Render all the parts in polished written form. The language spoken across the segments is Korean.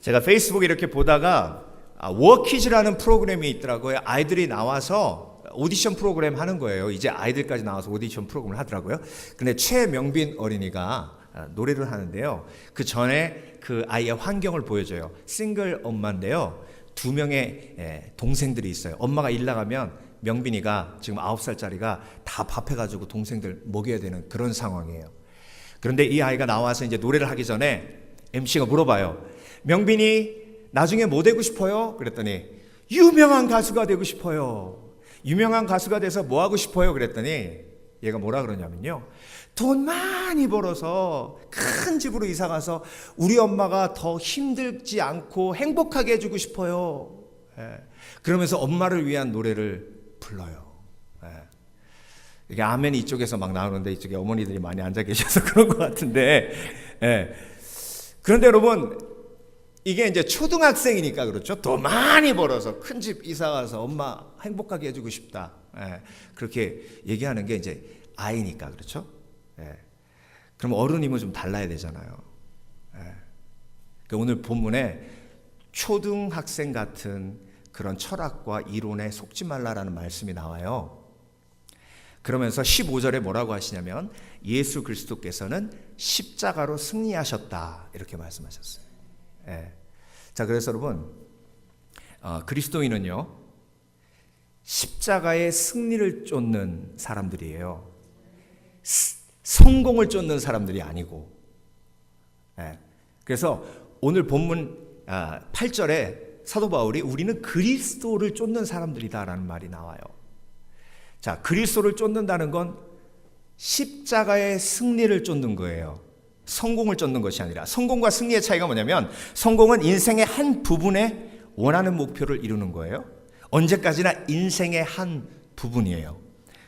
제가 페이스북에 이렇게 보다가 워키즈라는 프로그램이 있더라고요. 아이들이 나와서 오디션 프로그램 하는 거예요. 이제 아이들까지 나와서 오디션 프로그램을 하더라고요. 근데 최명빈 어린이가 노래를 하는데요. 그 전에 그 아이의 환경을 보여줘요. 싱글 엄마인데요. 2명의 동생들이 있어요. 엄마가 일 나가면 명빈이가 지금 9살짜리가 다 밥해가지고 동생들 먹여야 되는 그런 상황이에요. 그런데 이 아이가 나와서 이제 노래를 하기 전에 MC가 물어봐요. 명빈이 나중에 뭐 되고 싶어요? 그랬더니 유명한 가수가 되고 싶어요. 유명한 가수가 돼서 뭐 하고 싶어요? 그랬더니 얘가 뭐라 그러냐면요. 돈 많이 벌어서 큰 집으로 이사 가서 우리 엄마가 더 힘들지 않고 행복하게 해주고 싶어요. 그러면서 엄마를 위한 노래를 불러요. 이게 아멘이 이쪽에서 막 나오는데 이쪽에 어머니들이 많이 앉아 계셔서 그런 것 같은데, 그런데 여러분, 이게 이제 초등학생이니까 그렇죠. 더 많이 벌어서 큰 집 이사 가서 엄마 행복하게 해주고 싶다. 그렇게 얘기하는 게 이제 아이니까 그렇죠. 그럼 어른이면 좀 달라야 되잖아요. 오늘 본문에 초등학생 같은 그런 철학과 이론에 속지 말라라는 말씀이 나와요. 그러면서 15절에 뭐라고 하시냐면 예수 그리스도께서는 십자가로 승리하셨다 이렇게 말씀하셨어요. 자, 그래서 여러분, 그리스도인은요 십자가의 승리를 쫓는 사람들이에요. 성공을 쫓는 사람들이 아니고. 그래서 오늘 본문 8절에 사도 바울이 우리는 그리스도를 쫓는 사람들이다라는 말이 나와요. 자, 그리스도를 쫓는다는 건 십자가의 승리를 쫓는 거예요. 성공을 쫓는 것이 아니라. 성공과 승리의 차이가 뭐냐면 성공은 인생의 한 부분에 원하는 목표를 이루는 거예요. 언제까지나 인생의 한 부분이에요.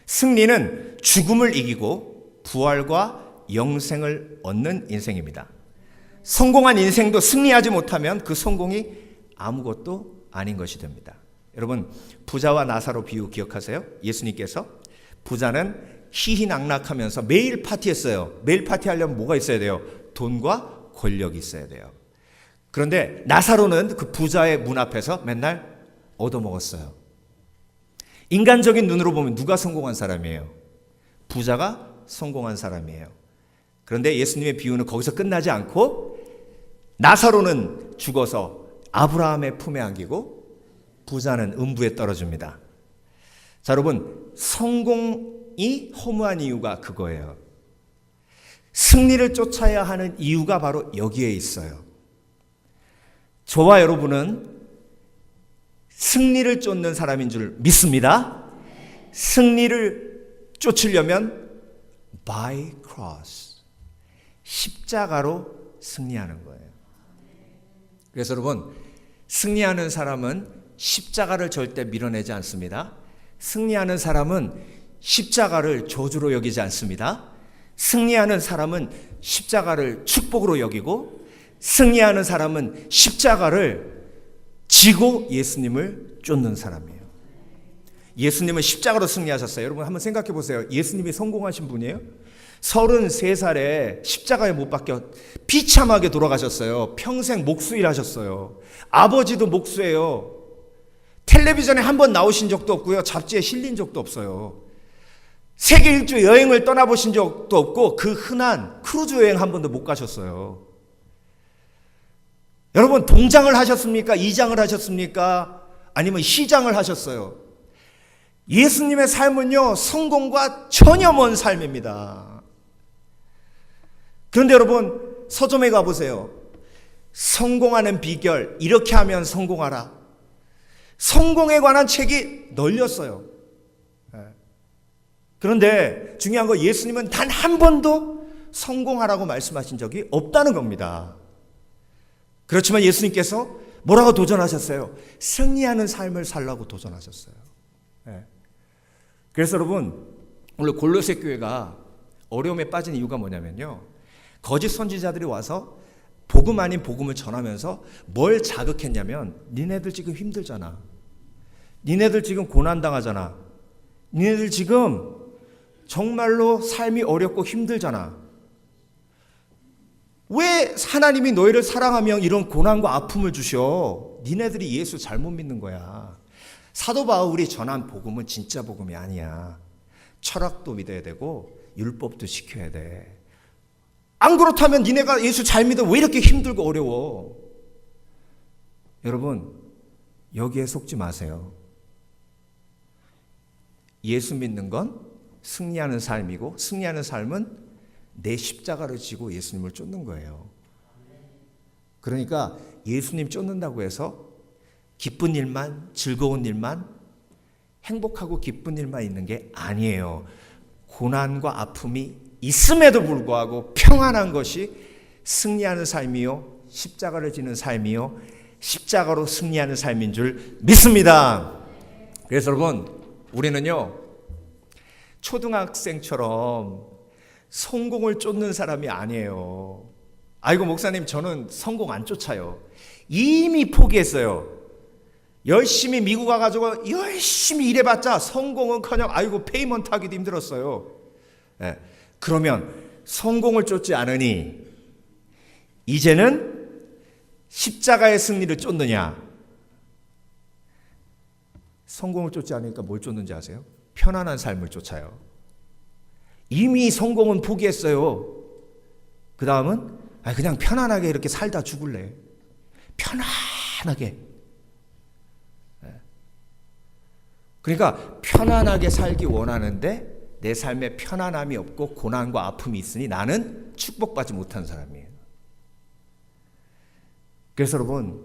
승리는 죽음을 이기고 부활과 영생을 얻는 인생입니다. 성공한 인생도 승리하지 못하면 그 성공이 아무것도 아닌 것이 됩니다. 여러분, 부자와 나사로 비유 기억하세요? 예수님께서 부자는 희희낙낙하면서 매일 파티했어요. 매일 파티하려면 뭐가 있어야 돼요? 돈과 권력이 있어야 돼요. 그런데 나사로는 그 부자의 문 앞에서 맨날 얻어먹었어요. 인간적인 눈으로 보면 누가 성공한 사람이에요? 부자가 성공한 사람이에요. 그런데 예수님의 비유는 거기서 끝나지 않고 나사로는 죽어서 아브라함의 품에 안기고 부자는 음부에 떨어집니다. 자, 여러분, 성공이 허무한 이유가 그거예요. 승리를 쫓아야 하는 이유가 바로 여기에 있어요. 저와 여러분은 승리를 쫓는 사람인 줄 믿습니다. 승리를 쫓으려면 by cross, 십자가로 승리하는 거예요. 그래서 여러분, 승리하는 사람은 십자가를 절대 밀어내지 않습니다. 승리하는 사람은 십자가를 저주로 여기지 않습니다. 승리하는 사람은 십자가를 축복으로 여기고, 승리하는 사람은 십자가를 지고 예수님을 쫓는 사람이에요. 예수님은 십자가로 승리하셨어요. 여러분 한번 생각해 보세요. 예수님이 성공하신 분이에요? 33살에 십자가에 못 박혀 비참하게 돌아가셨어요. 평생 목수일 하셨어요. 아버지도 목수예요. 텔레비전에 한 번 나오신 적도 없고요. 잡지에 실린 적도 없어요. 세계 일주 여행을 떠나보신 적도 없고 그 흔한 크루즈 여행 한 번도 못 가셨어요. 여러분, 동장을 하셨습니까? 이장을 하셨습니까? 아니면 시장을 하셨어요? 예수님의 삶은요, 성공과 전혀 먼 삶입니다. 그런데 여러분, 서점에 가보세요. 성공하는 비결, 이렇게 하면 성공하라. 성공에 관한 책이 널렸어요. 그런데 중요한 거, 예수님은 단 한 번도 성공하라고 말씀하신 적이 없다는 겁니다. 그렇지만 예수님께서 뭐라고 도전하셨어요? 승리하는 삶을 살라고 도전하셨어요. 그래서 여러분, 오늘 골로새 교회가 어려움에 빠진 이유가 뭐냐면요, 거짓 선지자들이 와서 복음 아닌 복음을 전하면서 뭘 자극했냐면, 니네들 지금 힘들잖아. 니네들 지금 고난당하잖아. 니네들 지금 정말로 삶이 어렵고 힘들잖아. 왜 하나님이 너희를 사랑하며 이런 고난과 아픔을 주셔? 니네들이 예수 잘못 믿는 거야. 사도 바울이 전한 복음은 진짜 복음이 아니야. 철학도 믿어야 되고 율법도 지켜야 돼. 안 그렇다면 니네가 예수 잘 믿어 왜 이렇게 힘들고 어려워? 여러분, 여기에 속지 마세요. 예수 믿는 건 승리하는 삶이고, 승리하는 삶은 내 십자가를 지고 예수님을 쫓는 거예요. 그러니까 예수님 쫓는다고 해서 기쁜 일만, 즐거운 일만, 행복하고 기쁜 일만 있는 게 아니에요. 고난과 아픔이 있음에도 불구하고 평안한 것이 승리하는 삶이요, 십자가를 지는 삶이요, 십자가로 승리하는 삶인 줄 믿습니다. 그래서 여러분, 우리는요, 초등학생처럼 성공을 쫓는 사람이 아니에요. 아이고 목사님, 저는 성공 안 쫓아요. 이미 포기했어요. 열심히 미국 가가지고 열심히 일해봤자 성공은커녕 아이고 페이먼트 하기도 힘들었어요. 네. 그러면 성공을 쫓지 않으니 이제는 십자가의 승리를 쫓느냐? 성공을 쫓지 않으니까 뭘 쫓는지 아세요? 편안한 삶을 쫓아요. 이미 성공은 포기했어요. 그 다음은 그냥 편안하게 이렇게 살다 죽을래. 편안하게. 그러니까 편안하게 살기 원하는데 내 삶에 편안함이 없고 고난과 아픔이 있으니 나는 축복받지 못한 사람이에요. 그래서 여러분,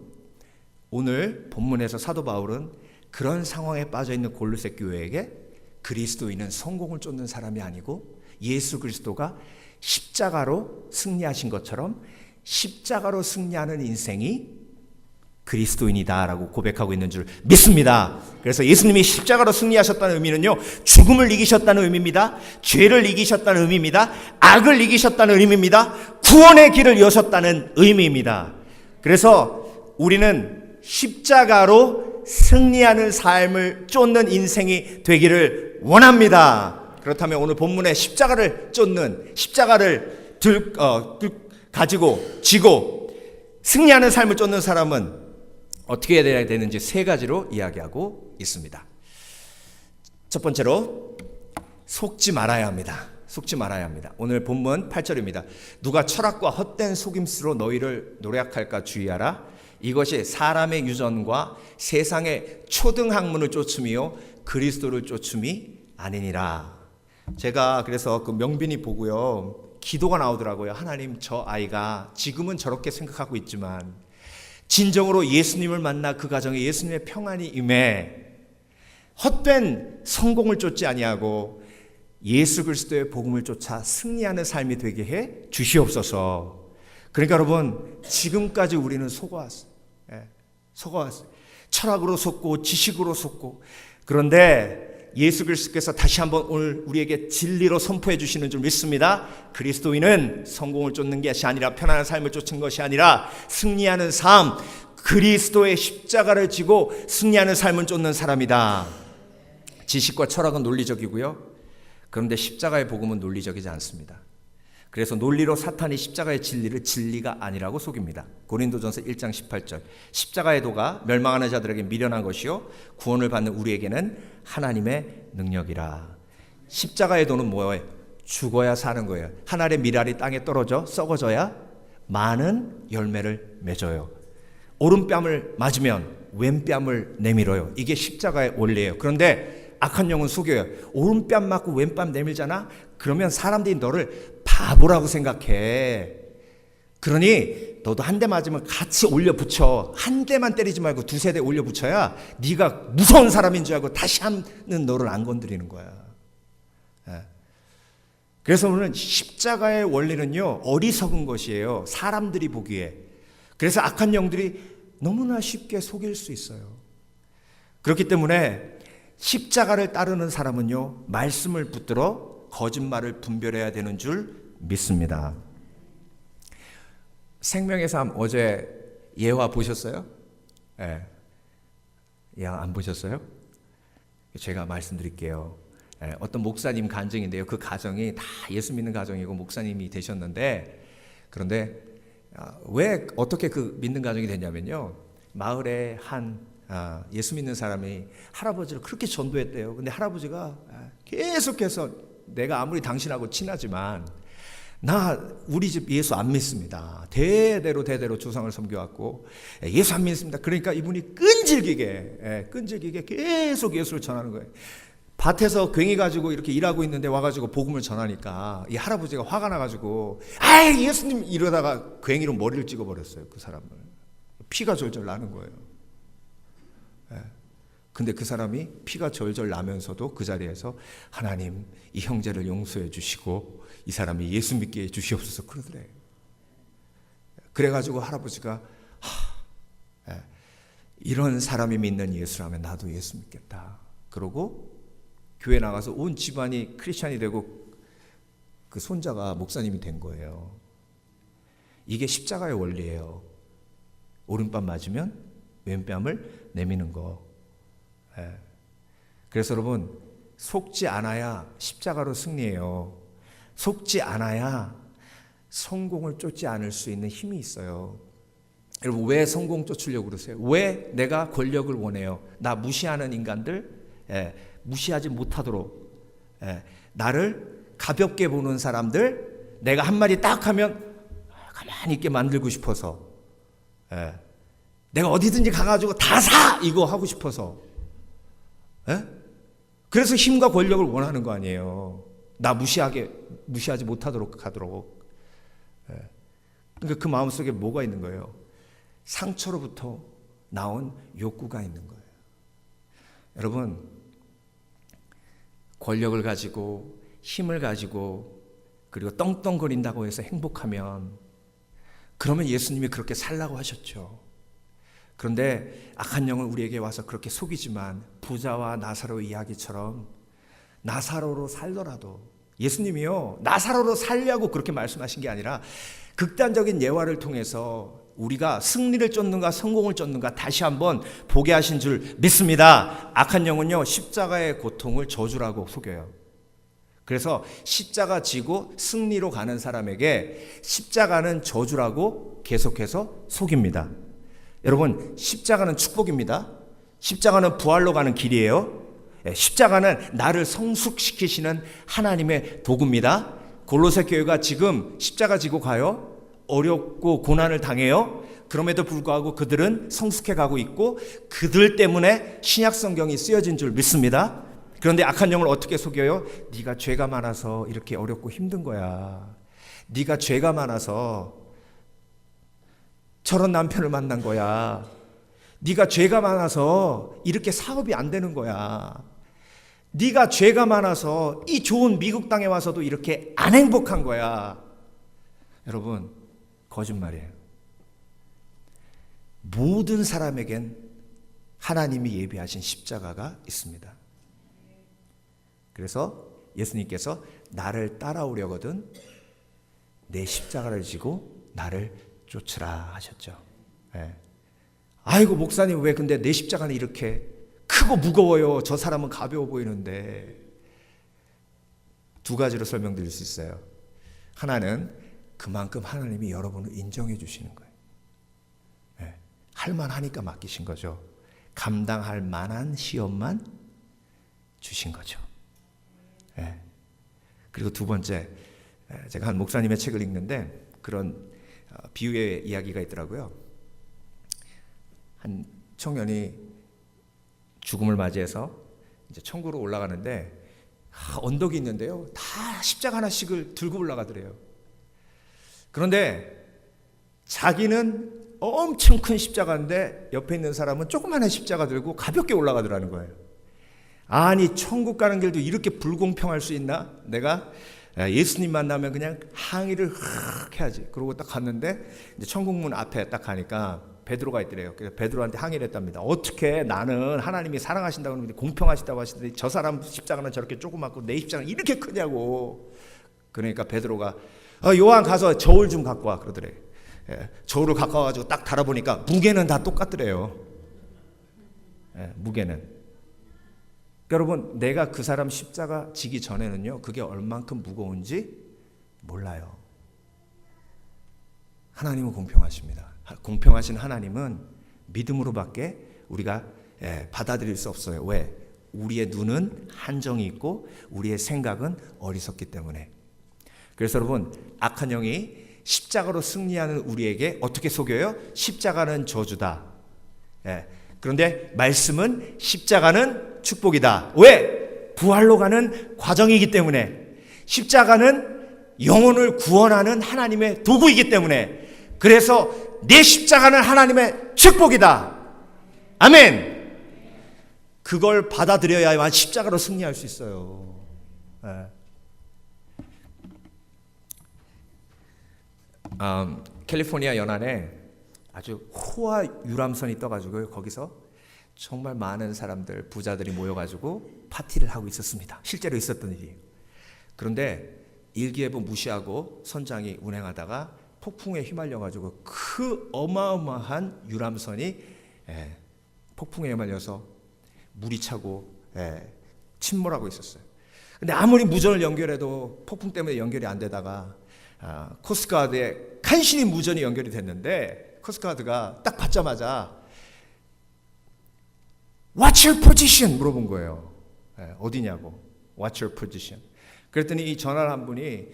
오늘 본문에서 사도 바울은 그런 상황에 빠져있는 골로새 교회에게 그리스도인은 성공을 쫓는 사람이 아니고 예수 그리스도가 십자가로 승리하신 것처럼 십자가로 승리하는 인생이 그리스도인이다라고 고백하고 있는 줄 믿습니다. 그래서 예수님이 십자가로 승리하셨다는 의미는요, 죽음을 이기셨다는 의미입니다. 죄를 이기셨다는 의미입니다. 악을 이기셨다는 의미입니다. 구원의 길을 여셨다는 의미입니다. 그래서 우리는 십자가로 승리하는 삶을 쫓는 인생이 되기를 원합니다. 그렇다면 오늘 본문에 십자가를 쫓는, 십자가를 가지고 지고 승리하는 삶을 쫓는 사람은 어떻게 해야 되는지 세 가지로 이야기하고 있습니다. 첫 번째로 속지 말아야 합니다. 속지 말아야 합니다. 오늘 본문 8절입니다. 누가 철학과 헛된 속임수로 너희를 노략할까 주의하라. 이것이 사람의 유전과 세상의 초등학문을 쫓음이요 그리스도를 쫓음이 아니니라. 제가 그래서 그 명빈이 보고요, 기도가 나오더라고요. 하나님, 저 아이가 지금은 저렇게 생각하고 있지만 진정으로 예수님을 만나 그 가정에 예수님의 평안이 임해 헛된 성공을 쫓지 아니하고 예수 그리스도의 복음을 쫓아 승리하는 삶이 되게 해 주시옵소서. 그러니까 여러분, 지금까지 우리는 속아왔어요. 속아왔어요. 철학으로 속고 지식으로 속고. 그런데 예수 그리스도께서 다시 한번 오늘 우리에게 진리로 선포해 주시는 줄 믿습니다. 그리스도인은 성공을 쫓는 것이 아니라 편안한 삶을 쫓는 것이 아니라 승리하는 삶, 그리스도의 십자가를 지고 승리하는 삶을 쫓는 사람이다. 지식과 철학은 논리적이고요, 그런데 십자가의 복음은 논리적이지 않습니다. 그래서 논리로 사탄이 십자가의 진리를 진리가 아니라고 속입니다. 고린도전서 1장 18절. 십자가의 도가 멸망하는 자들에게 미련한 것이요 구원을 받는 우리에게는 하나님의 능력이라. 십자가의 도는 뭐예요? 죽어야 사는 거예요. 한 알의 밀알이 땅에 떨어져 썩어져야 많은 열매를 맺어요. 오른뺨을 맞으면 왼뺨을 내밀어요. 이게 십자가의 원리예요. 그런데 악한 영은 속여요. 오른뺨 맞고 왼뺨 내밀잖아? 그러면 사람들이 너를 바보라고 생각해. 그러니 너도 한 대 맞으면 같이 올려붙여. 한 대만 때리지 말고 두세 대 올려붙여야 네가 무서운 사람인 줄 알고 다시 하는 너를 안 건드리는 거야. 그래서 오늘 십자가의 원리는요, 어리석은 것이에요. 사람들이 보기에. 그래서 악한 영들이 너무나 쉽게 속일 수 있어요. 그렇기 때문에 십자가를 따르는 사람은요, 말씀을 붙들어 거짓말을 분별해야 되는 줄 믿습니다. 생명의 삶 어제 예화 보셨어요? 예. 안 보셨어요? 제가 말씀드릴게요. 예. 어떤 목사님 간증인데요. 그 가정이 다 예수 믿는 가정이고 목사님이 되셨는데, 그런데 왜 어떻게 그 믿는 가정이 됐냐면요. 마을에 한 예수 믿는 사람이 할아버지를 그렇게 전도했대요. 근데 할아버지가 계속해서 내가 아무리 당신하고 친하지만 우리 집 예수 안 믿습니다. 대대로 조상을 섬겨왔고 예수 안 믿습니다. 그러니까 이분이 끈질기게 계속 예수를 전하는 거예요. 밭에서 괭이 가지고 이렇게 일하고 있는데 와가지고 복음을 전하니까 이 할아버지가 화가 나가지고 예수님 이러다가 괭이로 머리를 찍어버렸어요. 그 사람을. 피가 졸졸 나는 거예요. 근데 그 사람이 피가 절절 나면서도 그 자리에서 하나님 이 형제를 용서해 주시고 이 사람이 예수 믿게 해 주시옵소서 그러더래요. 그래가지고 할아버지가 이런 사람이 믿는 예수라면 나도 예수 믿겠다. 그러고 교회 나가서 온 집안이 크리스찬이 되고 그 손자가 목사님이 된 거예요. 이게 십자가의 원리예요. 오른뺨 맞으면 왼뺨을 내미는 거. 그래서 여러분 속지 않아야 십자가로 승리해요. 속지 않아야 성공을 쫓지 않을 수 있는 힘이 있어요. 여러분 왜 성공 쫓으려고 그러세요? 왜 내가 권력을 원해요? 나 무시하는 인간들 무시하지 못하도록 나를 가볍게 보는 사람들 내가 한 마디 딱 하면 가만히 있게 만들고 싶어서 내가 어디든지 가가지고 다 사! 이거 하고 싶어서 그래서 힘과 권력을 원하는 거 아니에요. 나 무시하지 못하도록 하도록. 그러니까 그 마음속에 뭐가 있는 거예요? 상처로부터 나온 욕구가 있는 거예요. 여러분 권력을 가지고 힘을 가지고 그리고 떵떵거린다고 해서 행복하면 그러면 예수님이 그렇게 살라고 하셨죠. 그런데 악한 영은 우리에게 와서 그렇게 속이지만 부자와 나사로 이야기처럼 나사로로 살더라도 예수님이요 나사로로 살려고 그렇게 말씀하신 게 아니라 극단적인 예화를 통해서 우리가 승리를 쫓는가 성공을 쫓는가 다시 한번 보게 하신 줄 믿습니다. 악한 영은요 십자가의 고통을 저주라고 속여요. 그래서 십자가 지고 승리로 가는 사람에게 십자가는 저주라고 계속해서 속입니다. 여러분 십자가는 축복입니다. 십자가는 부활로 가는 길이에요. 십자가는 나를 성숙시키시는 하나님의 도구입니다. 골로새 교회가 지금 십자가 지고 가요. 어렵고 고난을 당해요. 그럼에도 불구하고 그들은 성숙해 가고 있고 그들 때문에 신약 성경이 쓰여진 줄 믿습니다. 그런데 악한 영을 어떻게 속여요? 네가 죄가 많아서 이렇게 어렵고 힘든 거야. 네가 죄가 많아서 저런 남편을 만난 거야. 네가 죄가 많아서 이렇게 사업이 안 되는 거야. 네가 죄가 많아서 이 좋은 미국 땅에 와서도 이렇게 안 행복한 거야. 여러분 거짓말이에요. 모든 사람에겐 하나님이 예비하신 십자가가 있습니다. 그래서 예수님께서 나를 따라오려거든 내 십자가를 지고 나를 쫓으라 하셨죠. 아이고 목사님 왜 근데 내 십자가는 이렇게 크고 무거워요. 저 사람은 가벼워 보이는데. 두 가지로 설명드릴 수 있어요. 하나는 그만큼 하나님이 여러분을 인정해 주시는 거예요. 할만하니까 맡기신 거죠. 감당할 만한 시험만 주신 거죠. 그리고 두 번째, 제가 한 목사님의 책을 읽는데 그런 비유의 이야기가 있더라고요. 한 청년이 죽음을 맞이해서 이제 천국으로 올라가는데 언덕이 있는데요. 다 십자가 하나씩을 들고 올라가더래요. 그런데 자기는 엄청 큰 십자가인데 옆에 있는 사람은 조그마한 십자가 들고 가볍게 올라가더라는 거예요. 아니 천국 가는 길도 이렇게 불공평할 수 있나? 내가 예수님 만나면 그냥 항의를 흑 해야지. 그러고 딱 갔는데 이제 천국문 앞에 딱 가니까 베드로가 있더래요. 그래서 베드로한테 항의를 했답니다. 어떻게 나는 하나님이 사랑하신다고 하는데 공평하시다고 하시는데 저 사람 십자가는 저렇게 조그맣고 내 십자가는 이렇게 크냐고. 그러니까 베드로가 요한 가서 저울 좀 갖고 와 그러더래. 저울을 갖고 와가지고 딱 달아보니까 무게는 다 똑같더래요. 무게는. 여러분 내가 그 사람 십자가 지기 전에는요 그게 얼만큼 무거운지 몰라요. 하나님은 공평하십니다. 공평하신 하나님은 믿음으로밖에 우리가 받아들일 수 없어요. 왜? 우리의 눈은 한정이 있고 우리의 생각은 어리석기 때문에. 그래서 여러분, 악한 영이 십자가로 승리하는 우리에게 어떻게 속여요? 십자가는 저주다. 그런데 말씀은 십자가는 축복이다. 왜? 부활로 가는 과정이기 때문에. 십자가는 영혼을 구원하는 하나님의 도구이기 때문에. 그래서 내 십자가는 하나님의 축복이다. 아멘. 그걸 받아들여야만 십자가로 승리할 수 있어요. 캘리포니아 연안에 아주 호화 유람선이 떠가지고 거기서 정말 많은 사람들, 부자들이 모여가지고 파티를 하고 있었습니다. 실제로 있었던 일이에요. 그런데 일기예보 무시하고 선장이 운행하다가 폭풍에 휘말려가지고 그 어마어마한 유람선이 폭풍에 휘말려서 물이 차고 침몰하고 있었어요. 근데 아무리 무전을 연결해도 폭풍 때문에 연결이 안 되다가 코스트가드에 간신히 무전이 연결이 됐는데 코스트가드가 딱 받자마자 What's your position? 물어본 거예요. 어디냐고. What's your position? 그랬더니 이 전화 한 분이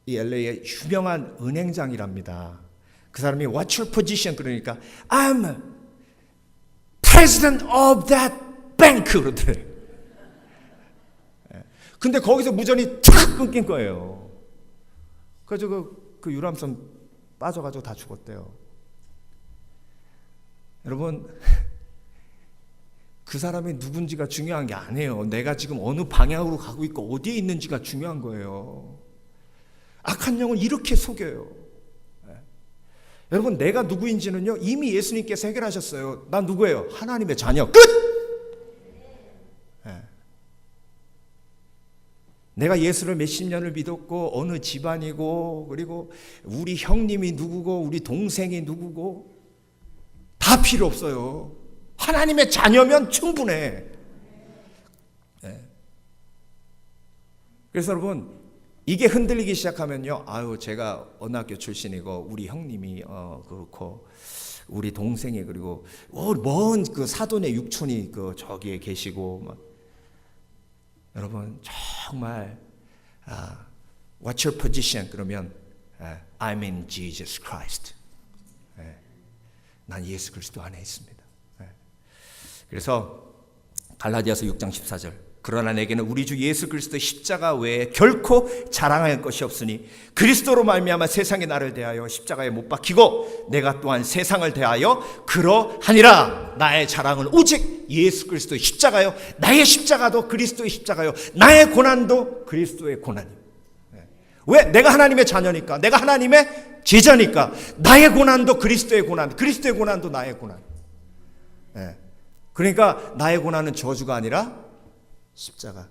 이 LA의 유명한 은행장이랍니다. 그 사람이 What's your position? 그러니까 I'm president of that bank 그러더래요. 근데 거기서 무전이 탁 끊긴 거예요. 그래서 그 유람선 빠져가지고 다 죽었대요. 여러분, 그 사람이 누군지가 중요한 게 아니에요. 내가 지금 어느 방향으로 가고 있고 어디에 있는지가 중요한 거예요. 악한 영은 이렇게 속여요. 여러분, 내가 누구인지는요 이미 예수님께서 해결하셨어요. 난 누구예요? 하나님의 자녀. 끝! 내가 예수를 몇십 년을 믿었고 어느 집안이고 그리고 우리 형님이 누구고 우리 동생이 누구고 다 필요 없어요. 하나님의 자녀면 충분해. 그래서 여러분, 이게 흔들리기 시작하면요, 아유 제가 어느 학교 출신이고 우리 형님이 그렇고 우리 동생이 그리고 먼 그 사돈의 육촌이 그 저기에 계시고 막. 여러분 정말 What's your position? 그러면 I'm in Jesus Christ. 난 예수 그리스도 안에 있습니다. 그래서 갈라디아서 6장 14절 그러나 내게는 우리 주 예수 그리스도 십자가 외에 결코 자랑할 것이 없으니 그리스도로 말미암아 세상이 나를 대하여 십자가에 못 박히고 내가 또한 세상을 대하여 그러하니라. 나의 자랑은 오직 예수 그리스도의 십자가요, 나의 십자가도 그리스도의 십자가요, 나의 고난도 그리스도의 고난이요. 왜? 내가 하나님의 자녀니까, 내가 하나님의 제자니까. 나의 고난도 그리스도의 고난, 그리스도의 고난도 나의 고난. 그러니까 나의 고난은 저주가 아니라 십자가.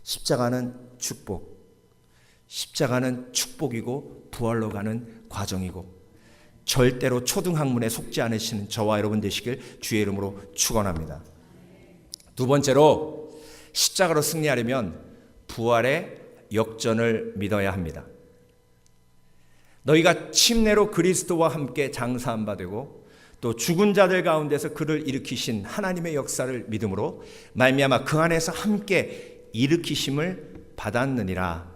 십자가는 축복. 십자가는 축복이고 부활로 가는 과정이고 절대로 초등학문에 속지 않으시는 저와 여러분 되시길 주의 이름으로 축원합니다. 두 번째로 십자가로 승리하려면 부활의 역전을 믿어야 합니다. 너희가 침례로 그리스도와 함께 장사한 바 되고 또 죽은 자들 가운데서 그를 일으키신 하나님의 역사를 믿음으로 말미암아 그 안에서 함께 일으키심을 받았느니라.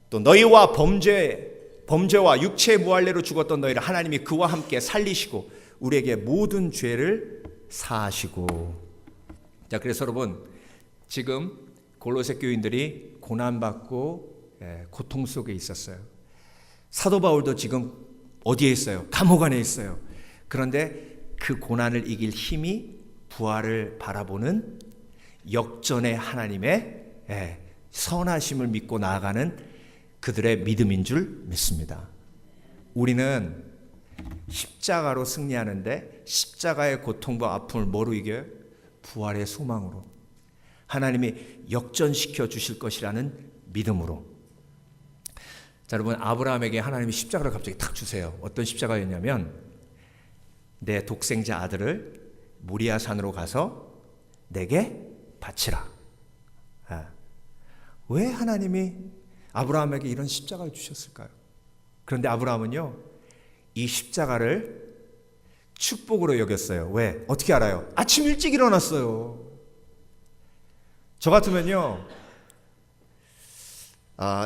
또 너희와 범죄와 육체의 무할례로 죽었던 너희를 하나님이 그와 함께 살리시고 우리에게 모든 죄를 사하시고. 자, 그래서 여러분 지금 골로새 교인들이 고난받고 고통 속에 있었어요. 사도 바울도 지금 어디에 있어요? 감옥 안에 있어요. 그런데 그 고난을 이길 힘이 부활을 바라보는 역전의 하나님의 선하심을 믿고 나아가는 그들의 믿음인 줄 믿습니다. 우리는 십자가로 승리하는데 십자가의 고통과 아픔을 뭐로 이겨요? 부활의 소망으로. 하나님이 역전시켜 주실 것이라는 믿음으로. 자, 여러분, 아브라함에게 하나님이 십자가를 갑자기 탁 주세요. 어떤 십자가였냐면 내 독생자 아들을 모리아 산으로 가서 내게 바치라. 왜 하나님이 아브라함에게 이런 십자가를 주셨을까요? 그런데 아브라함은요 이 십자가를 축복으로 여겼어요. 왜? 어떻게 알아요? 아침 일찍 일어났어요. 저 같으면요,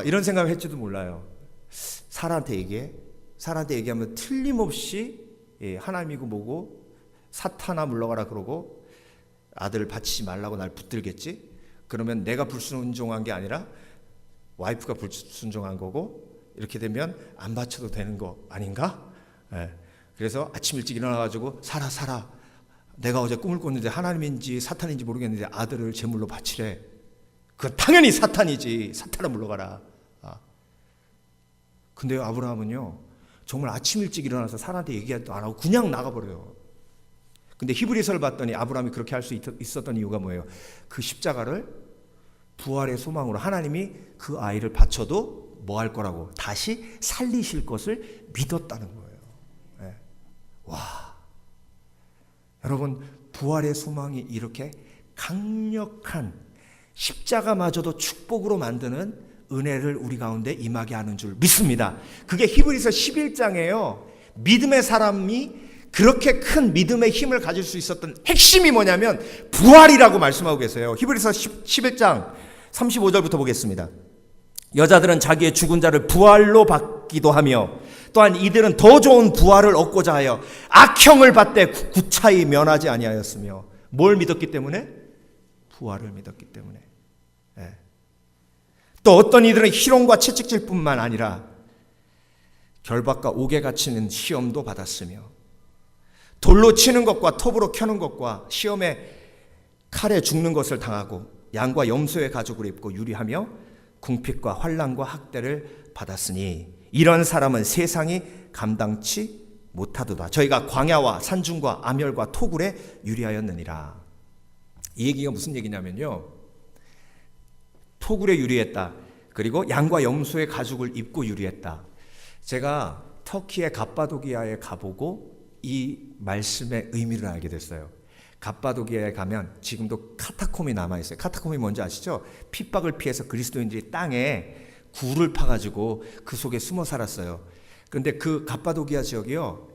이런 생각을 했지도 몰라요. 사라한테 얘기하면 틀림없이 하나님이고 뭐고 사탄아 물러가라 그러고 아들을 바치지 말라고 날 붙들겠지. 그러면 내가 불순종한 게 아니라 와이프가 불순종한 거고, 이렇게 되면 안 바쳐도 되는 거 아닌가? 그래서 아침 일찍 일어나가지고 사라 내가 어제 꿈을 꿨는데 하나님인지 사탄인지 모르겠는데 아들을 제물로 바치래. 그건 당연히 사탄이지. 사탄아 물러가라. 근데 아브라함은요, 정말 아침 일찍 일어나서 사라한테 얘기도 안 하고 그냥 나가버려요. 근데 히브리서를 봤더니 아브라함이 그렇게 할 수 있었던 이유가 뭐예요? 그 십자가를 부활의 소망으로 하나님이 그 아이를 바쳐도 뭐 할 거라고, 다시 살리실 것을 믿었다는 거예요. 와, 여러분, 부활의 소망이 이렇게 강력한 십자가마저도 축복으로 만드는 은혜를 우리 가운데 임하게 하는 줄 믿습니다. 그게 히브리서 11장이에요. 믿음의 사람이 그렇게 큰 믿음의 힘을 가질 수 있었던 핵심이 뭐냐면 부활이라고 말씀하고 계세요. 히브리서 11장 35절부터 보겠습니다. 여자들은 자기의 죽은 자를 부활로 받기도 하며 또한 이들은 더 좋은 부활을 얻고자 하여 악형을 받되 구차히 면하지 아니하였으며, 뭘 믿었기 때문에? 부활을 믿었기 때문에. 또 어떤 이들은 희롱과 채찍질뿐만 아니라 결박과 옥에 갇히는 시험도 받았으며, 돌로 치는 것과 톱으로 켜는 것과 시험에 칼에 죽는 것을 당하고 양과 염소의 가죽을 입고 유리하며 궁핍과 환난과 학대를 받았으니 이런 사람은 세상이 감당치 못하도다. 저희가 광야와 산중과 암열과 토굴에 유리하였느니라. 이 얘기가 무슨 얘기냐면요, 토굴에 유리했다. 그리고 양과 염소의 가죽을 입고 유리했다. 제가 터키의 갑바도기아에 가보고 이 말씀의 의미를 알게 됐어요. 갑바도기아에 가면 지금도 카타콤이 남아있어요. 카타콤이 뭔지 아시죠? 핍박을 피해서 그리스도인들이 땅에 굴을 파가지고 그 속에 숨어 살았어요. 그런데 그 갑바도기아 지역이요,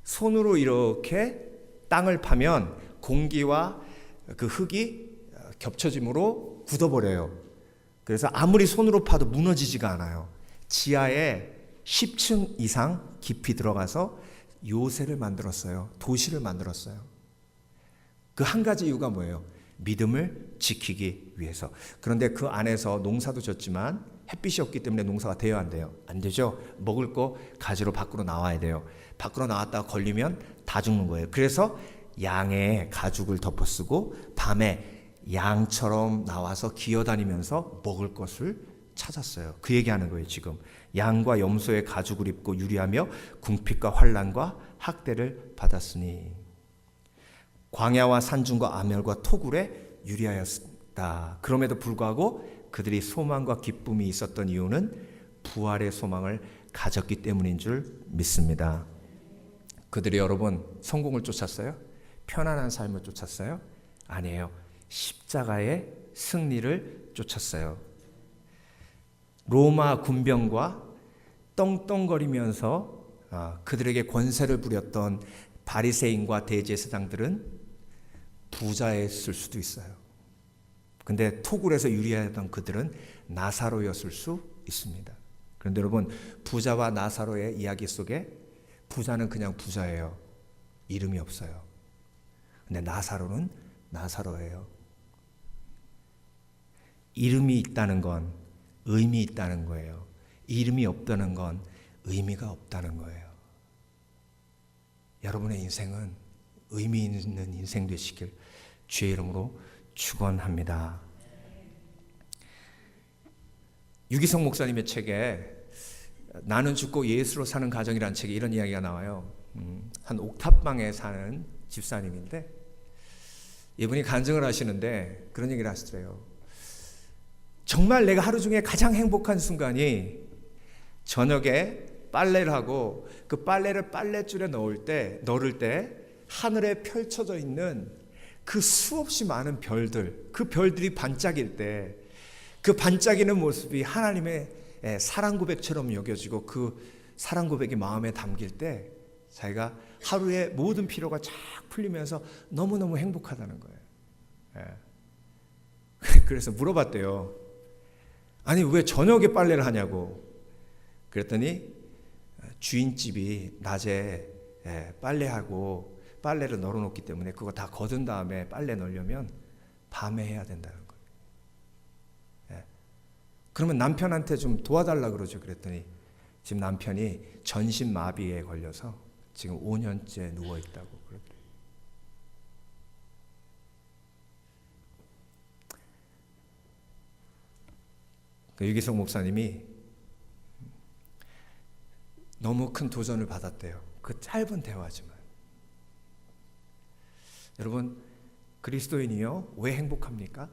손으로 이렇게 땅을 파면 공기와 그 흙이 겹쳐짐으로 굳어버려요. 그래서 아무리 손으로 파도 무너지지가 않아요. 지하에 10층 이상 깊이 들어가서 요새를 만들었어요. 도시를 만들었어요. 그 한 가지 이유가 뭐예요? 믿음을 지키기 위해서. 그런데 그 안에서 농사도 졌지만 햇빛이 없기 때문에 농사가 돼요, 안 돼요? 안 되죠. 먹을 거 가지러 밖으로 나와야 돼요. 밖으로 나왔다가 걸리면 다 죽는 거예요. 그래서 양의 가죽을 덮어쓰고 밤에 양처럼 나와서 기어다니면서 먹을 것을 찾았어요. 그 얘기하는 거예요. 지금 양과 염소의 가죽을 입고 유리하며 궁핍과 환난과 학대를 받았으니 광야와 산중과 암열과 토굴에 유리하였다. 그럼에도 불구하고 그들이 소망과 기쁨이 있었던 이유는 부활의 소망을 가졌기 때문인 줄 믿습니다. 그들이 여러분 성공을 쫓았어요? 편안한 삶을 쫓았어요? 아니에요. 십자가의 승리를 쫓았어요. 로마 군병과 떵떵거리면서 그들에게 권세를 부렸던 바리새인과 대제사장들은 부자였을 수도 있어요. 근데 토굴에서 유리하던 그들은 나사로였을 수 있습니다. 그런데 여러분, 부자와 나사로의 이야기 속에 부자는 그냥 부자예요. 이름이 없어요. 근데 나사로는 나사로예요. 이름이 있다는 건 의미 있다는 거예요. 이름이 없다는 건 의미가 없다는 거예요. 여러분의 인생은 의미 있는 인생 되시길 주의 이름으로 축원합니다. 유기성 목사님의 책에 나는 죽고 예수로 사는 가정이라는 책에 이런 이야기가 나와요. 한 옥탑방에 사는 집사님인데 이분이 간증을 하시는데 그런 얘기를 하시더래요. 정말 내가 하루 중에 가장 행복한 순간이 저녁에 빨래를 하고 그 빨래를 빨랫줄에 넣을 때 하늘에 펼쳐져 있는 그 수없이 많은 별들, 그 별들이 반짝일 때 그 반짝이는 모습이 하나님의 사랑 고백처럼 여겨지고 그 사랑 고백이 마음에 담길 때 자기가 하루의 모든 피로가 쫙 풀리면서 너무너무 행복하다는 거예요. 그래서 물어봤대요. 아니 왜 저녁에 빨래를 하냐고. 그랬더니 주인집이 낮에 빨래하고 빨래를 널어놓기 때문에 그거 다 걷은 다음에 빨래 널려면 밤에 해야 된다는 거예요. 그러면 남편한테 좀 도와달라 그러죠. 그랬더니 지금 남편이 전신마비에 걸려서 지금 5년째 누워있다고 그러더래요. 유기성 목사님이 너무 큰 도전을 받았대요. 그 짧은 대화지만. 여러분, 그리스도인이요 왜 행복합니까?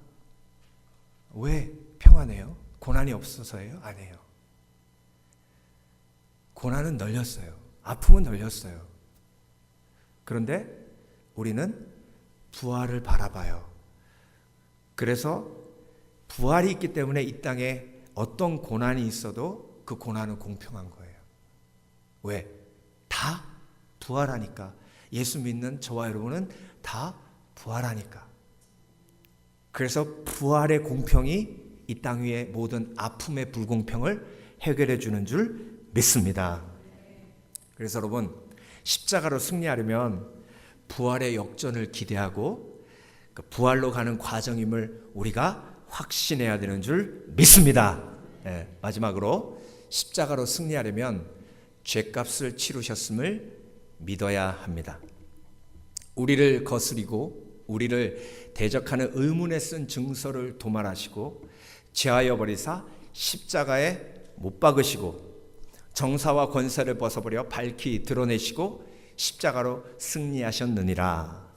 왜 평안해요? 고난이 없어서예요? 아니에요. 고난은 널렸어요. 아픔은 널렸어요. 그런데 우리는 부활을 바라봐요. 그래서 부활이 있기 때문에 이 땅에 어떤 고난이 있어도 그 고난은 공평한 거예요. 왜? 다 부활하니까. 예수 믿는 저와 여러분은 다 부활하니까. 그래서 부활의 공평이 이 땅 위의 모든 아픔의 불공평을 해결해 주는 줄 믿습니다. 그래서 여러분, 십자가로 승리하려면 부활의 역전을 기대하고 그 부활로 가는 과정임을 우리가 확신해야 되는 줄 믿습니다. 마지막으로 십자가로 승리하려면 죄값을 치르셨음을 믿어야 합니다. 우리를 거스리고 우리를 대적하는 의문에 쓴 증서를 도말하시고 제하여 버리사 십자가에 못 박으시고 정사와 권세를 벗어버려 밝히 드러내시고 십자가로 승리하셨느니라.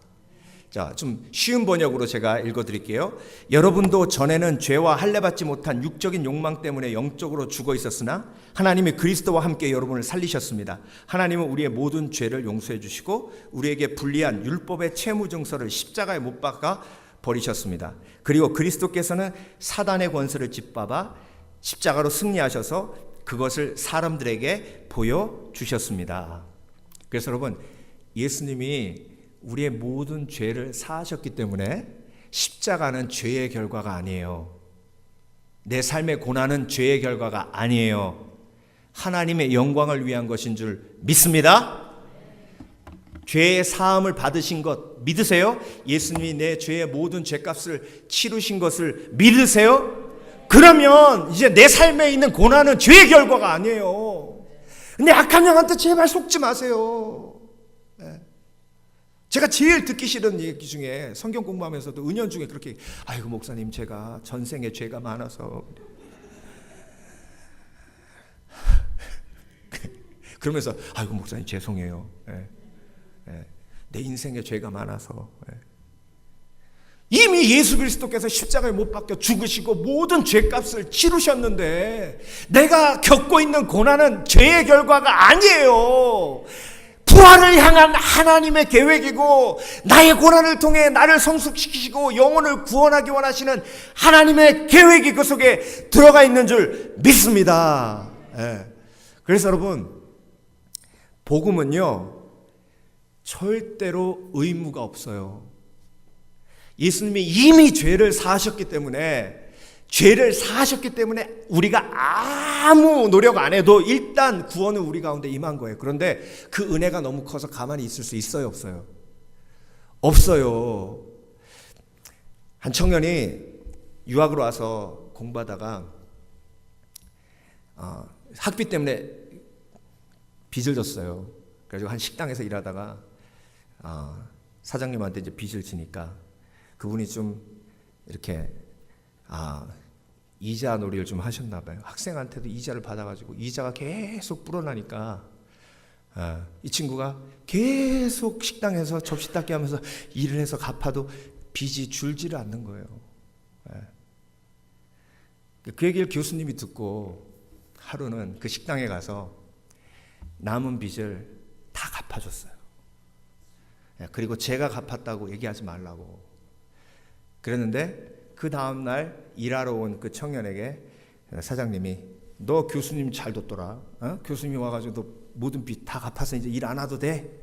자, 좀 쉬운 번역으로 제가 읽어드릴게요. 여러분도 전에는 죄와 할례받지 못한 육적인 욕망 때문에 영적으로 죽어 있었으나 하나님이 그리스도와 함께 여러분을 살리셨습니다. 하나님은 우리의 모든 죄를 용서해 주시고 우리에게 불리한 율법의 채무 증서를 십자가에 못 박아 버리셨습니다. 그리고 그리스도께서는 사단의 권세를 짓밟아 십자가로 승리하셔서 그것을 사람들에게 보여주셨습니다. 그래서 여러분, 예수님이 우리의 모든 죄를 사하셨기 때문에 십자가는 죄의 결과가 아니에요. 내 삶의 고난은 죄의 결과가 아니에요. 하나님의 영광을 위한 것인 줄 믿습니다. 죄의 사함을 받으신 것 믿으세요? 예수님이 내 죄의 모든 죄값을 치르신 것을 믿으세요? 그러면 이제 내 삶에 있는 고난은 죄의 결과가 아니에요. 근데 악한 영한테 제발 속지 마세요. 제가 제일 듣기 싫은 얘기 중에 성경 공부하면서도 은연 중에 그렇게 아이고 목사님 제가 전생에 죄가 많아서 그러면서 아이고 목사님 죄송해요. 내 인생에 죄가 많아서. 이미 예수 그리스도께서 십자가에 못 박혀 죽으시고 모든 죄값을 치르셨는데 내가 겪고 있는 고난은 죄의 결과가 아니에요. 부활을 향한 하나님의 계획이고 나의 고난을 통해 나를 성숙시키시고 영혼을 구원하기 원하시는 하나님의 계획이 그 속에 들어가 있는 줄 믿습니다. 그래서 여러분, 복음은요 절대로 의무가 없어요. 예수님이 이미 죄를 사하셨기 때문에 우리가 아무 노력 안 해도 일단 구원은 우리 가운데 임한 거예요. 그런데 그 은혜가 너무 커서 가만히 있을 수 있어요, 없어요? 없어요. 한 청년이 유학으로 와서 공부하다가 학비 때문에 빚을 졌어요. 그래서 한 식당에서 일하다가 사장님한테 이제 빚을 지니까 그분이 좀 이렇게 이자 놀이를 좀 하셨나 봐요. 학생한테도 이자를 받아가지고 이자가 계속 불어나니까 이 친구가 계속 식당에서 접시 닦기 하면서 일을 해서 갚아도 빚이 줄지를 않는 거예요. 그 얘기를 교수님이 듣고 하루는 그 식당에 가서 남은 빚을 다 갚아줬어요. 그리고 제가 갚았다고 얘기하지 말라고 그랬는데 그 다음날 일하러 온 그 청년에게 사장님이 너 교수님 잘 뒀더라. 교수님이 와가지고 너 모든 빚 다 갚아서 이제 일 안 와도 돼.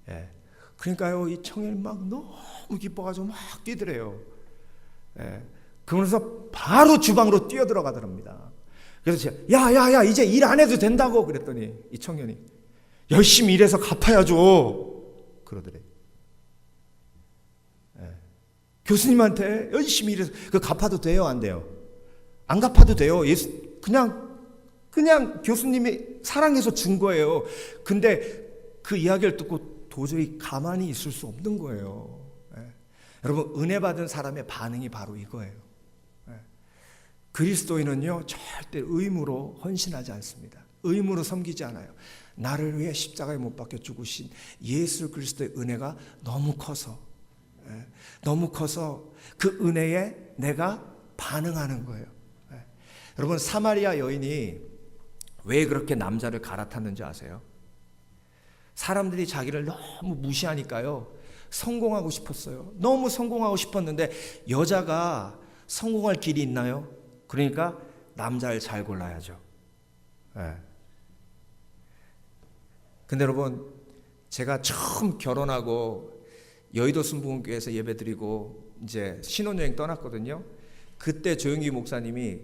예. 그러니까요, 이 청년이 막 너무 기뻐가지고 막 뛰더래요. 예. 그러면서 바로 주방으로 뛰어들어가더랍니다. 그래서 제가 야야야 이제 일 안 해도 된다고 그랬더니 이 청년이 열심히 일해서 갚아야죠 그러더래. 예. 교수님한테 열심히 일해서 그 갚아도 돼요 안 돼요? 안 갚아도 돼요. 그냥 교수님이 사랑해서 준 거예요. 근데 그 이야기를 듣고 도저히 가만히 있을 수 없는 거예요. 예. 여러분 은혜 받은 사람의 반응이 바로 이거예요. 예. 그리스도인은요 절대 의무로 헌신하지 않습니다. 의무로 섬기지 않아요. 나를 위해 십자가에 못 박혀 죽으신 예수 그리스도의 은혜가 너무 커서 너무 커서 그 은혜에 내가 반응하는 거예요. 여러분 사마리아 여인이 왜 그렇게 남자를 갈아탔는지 아세요? 사람들이 자기를 너무 무시하니까요 성공하고 싶었어요. 너무 성공하고 싶었는데 여자가 성공할 길이 있나요? 그러니까 남자를 잘 골라야죠. 근데 여러분 제가 처음 결혼하고 여의도 순복음교회에서 예배드리고 이제 신혼여행 떠났거든요. 그때 조영기 목사님이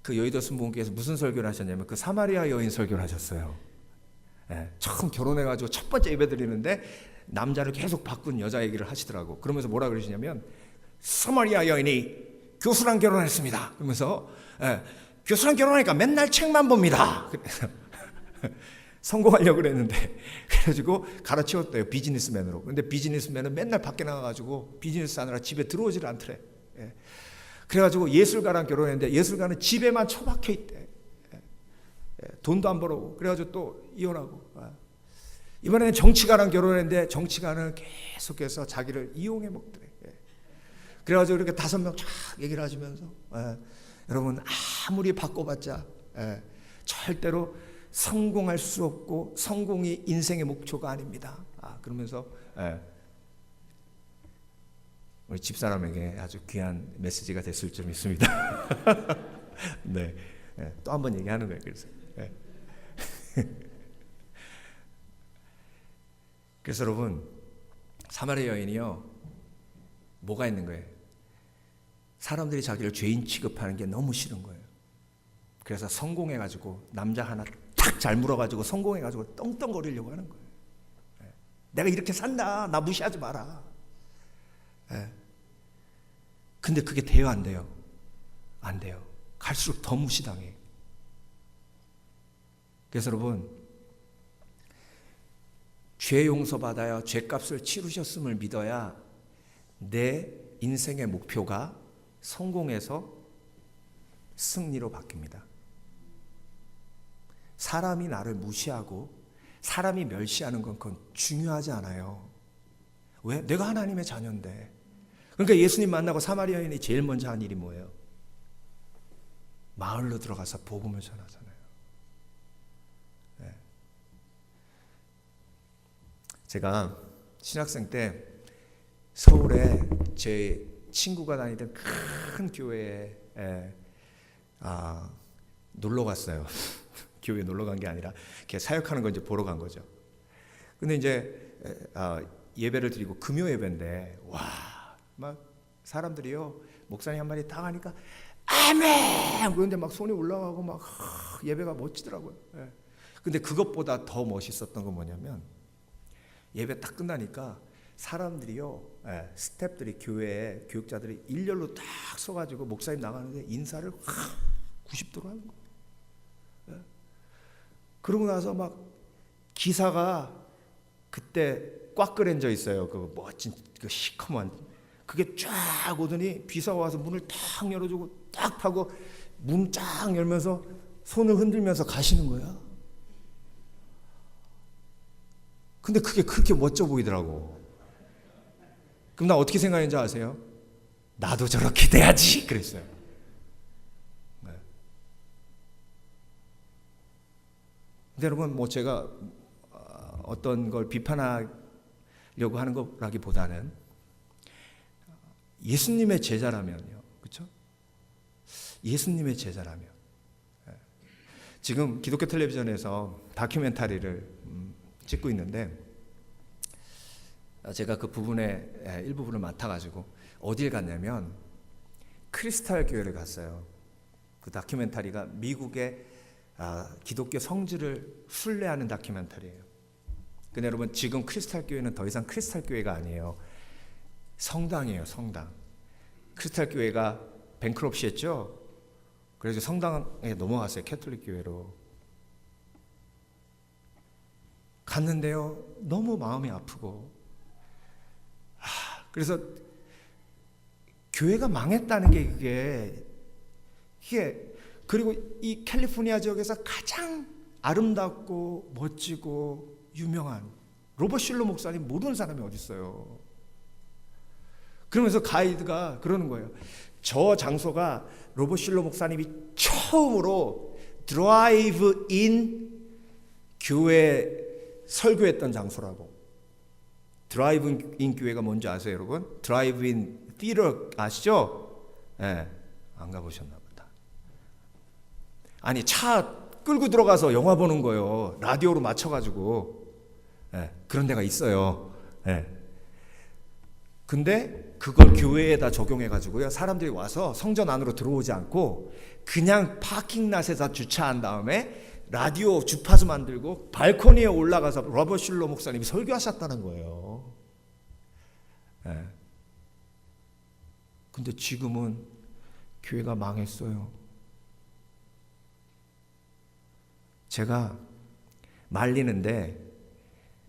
그 여의도 순복음교회에서 무슨 설교를 하셨냐면 그 사마리아 여인 설교를 하셨어요. 처음 결혼해가지고 첫 번째 예배드리는데 남자를 계속 바꾼 여자 얘기를 하시더라고. 그러면서 뭐라 그러시냐면 사마리아 여인이 교수랑 결혼했습니다. 그러면서 교수랑 결혼하니까 맨날 책만 봅니다. 성공하려고 그랬는데 그래가지고 갈아치웠대요 비즈니스맨으로. 근데 비즈니스맨은 맨날 밖에 나가가지고 비즈니스 하느라 집에 들어오질 않더래. 그래가지고 예술가랑 결혼했는데 예술가는 집에만 처박혀 있대. 돈도 안 벌어오고. 그래가지고 또 이혼하고. 이번에는 정치가랑 결혼했는데 정치가는 계속해서 자기를 이용해 먹더래. 그래가지고 이렇게 5명 쫙 얘기를 하시면서 여러분 아무리 바꿔봤자 절대로 성공할 수 없고 성공이 인생의 목표가 아닙니다. 그러면서 우리 집사람에게 아주 귀한 메시지가 됐을 줄 믿습니다. 네, 또 한 번 얘기하는 거예요. 그래서 여러분 사마리아 여인이요 뭐가 있는 거예요? 사람들이 자기를 죄인 취급하는 게 너무 싫은 거예요. 그래서 성공해가지고 남자 하나 탁 잘 물어가지고 성공해가지고 떵떵거리려고 하는 거예요. 내가 이렇게 산다. 나 무시하지 마라. 근데 그게 돼요 안 돼요? 안 돼요. 갈수록 더 무시당해. 그래서 여러분 죄 용서받아야 죄값을 치르셨음을 믿어야 내 인생의 목표가 성공해서 승리로 바뀝니다. 사람이 나를 무시하고 사람이 멸시하는 건 그건 중요하지 않아요. 왜? 내가 하나님의 자녀인데. 그러니까 예수님 만나고 사마리아인이 제일 먼저 한 일이 뭐예요? 마을로 들어가서 복음을 전하잖아요. 제가 신학생 때 서울에 제 친구가 다니던 큰 교회에 놀러 갔어요. 교회 놀러 간 게 아니라 이렇게 사역하는 거 이제 보러 간 거죠. 근데 이제 예배를 드리고 금요 예배인데 막 사람들이요 목사님 한 마디 딱 하니까 아멘 그런데 막 손이 올라가고 막 예배가 멋지더라고요. 근데 그것보다 더 멋있었던 건 뭐냐면 예배 딱 끝나니까 사람들이요 스태프들이 교회에 교육자들이 일렬로 딱 서가지고 목사님 나가는데 인사를 90도로 하는 거예요. 그러고 나서 막 기사가 그때 꽉 끌어져 있어요. 그 멋진 그 시커먼 그게 쫙 오더니 비서가 와서 문을 탁 열어주고 딱 타고 문 쫙 열면서 손을 흔들면서 가시는 거야. 근데 그게 그렇게 멋져 보이더라고. 그럼 나 어떻게 생각했는지 아세요? 나도 저렇게 돼야지 그랬어요. 근데 여러분 뭐 제가 어떤 걸 비판하려고 하는 거라기보다는 예수님의 제자라면요, 그렇죠? 예수님의 제자라면 지금 기독교 텔레비전에서 다큐멘터리를 찍고 있는데 제가 그 부분의 일부분을 맡아가지고 어딜 갔냐면 크리스탈 교회를 갔어요. 그 다큐멘터리가 미국의 기독교 성지를 순례하는 다큐멘터리예요. 근데 여러분, 지금 크리스탈 교회는 더 이상 크리스탈 교회가 아니에요. 성당이에요, 성당. 크리스탈 교회가 뱅크럽시 했죠. 그래서 성당에 넘어갔어요, 캐톨릭 교회로. 갔는데요, 너무 마음이 아프고, 그래서 교회가 망했다는 게 이게, 그리고 이 캘리포니아 지역에서 가장 아름답고 멋지고 유명한 로버트 실로 목사님 모르는 사람이 어디 있어요. 그러면서 가이드가 그러는 거예요. 저 장소가 로버트 실로 목사님이 처음으로 드라이브 인 교회 설교했던 장소라고. 드라이브 인 교회가 뭔지 아세요, 여러분? 드라이브 인 티어 아시죠? 네, 안 가보셨나 보다. 아니, 차 끌고 들어가서 영화 보는 거예요. 라디오로 맞춰가지고. 네, 그런 데가 있어요. 네. 근데 그걸 교회에다 적용해가지고요, 사람들이 와서 성전 안으로 들어오지 않고 그냥 파킹랏에다 주차한 다음에 라디오 주파수 만들고 발코니에 올라가서 로버트 실로 목사님이 설교하셨다는 거예요. 네. 근데 지금은 교회가 망했어요. 제가 말리는데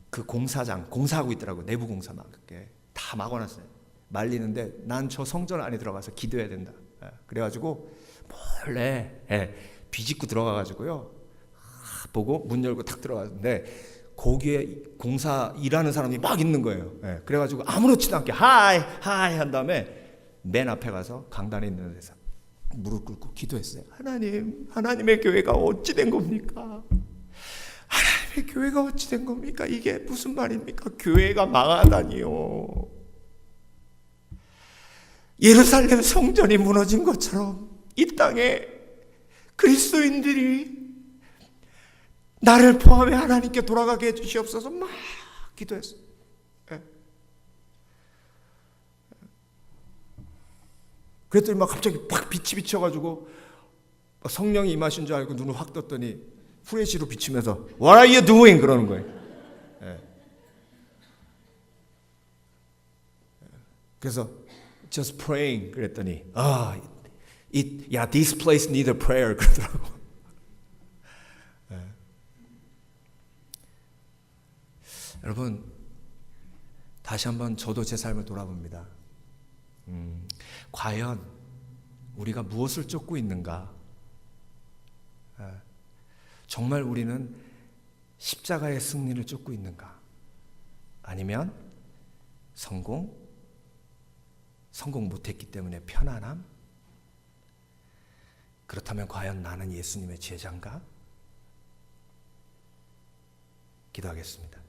그 공사하고 있더라고요. 내부 공사 막 그렇게 다 막아놨어요. 말리는데 난 저 성전 안에 들어가서 기도해야 된다. 그래가지고 몰래 비집고 들어가가지고요, 보고 문 열고 탁 들어갔는데 거기에 공사 일하는 사람이 막 있는 거예요. 그래가지고 아무렇지도 않게 하이 한 다음에 맨 앞에 가서 강단에 있는 데서 무릎 꿇고 기도했어요. 하나님의 교회가 어찌 된 겁니까? 하나님의 교회가 어찌 된 겁니까? 이게 무슨 말입니까? 교회가 망하다니요. 예루살렘 성전이 무너진 것처럼 이 땅에 그리스도인들이 나를 포함해 하나님께 돌아가게 해주시옵소서 막 기도했어요. 그랬더니 막 갑자기 팍 빛이 비쳐가지고 성령이 임하신 줄 알고 눈을 확 떴더니 후레쉬로 비치면서 What are you doing? 그러는 거예요. 그래서 just praying 그랬더니 this place needs a prayer 그러더라고. 여러분, 다시 한번 저도 제 삶을 돌아봅니다. 과연 우리가 무엇을 쫓고 있는가? 정말 우리는 십자가의 승리를 쫓고 있는가? 아니면 성공 못했기 때문에 편안함? 그렇다면 과연 나는 예수님의 제자인가? 기도하겠습니다.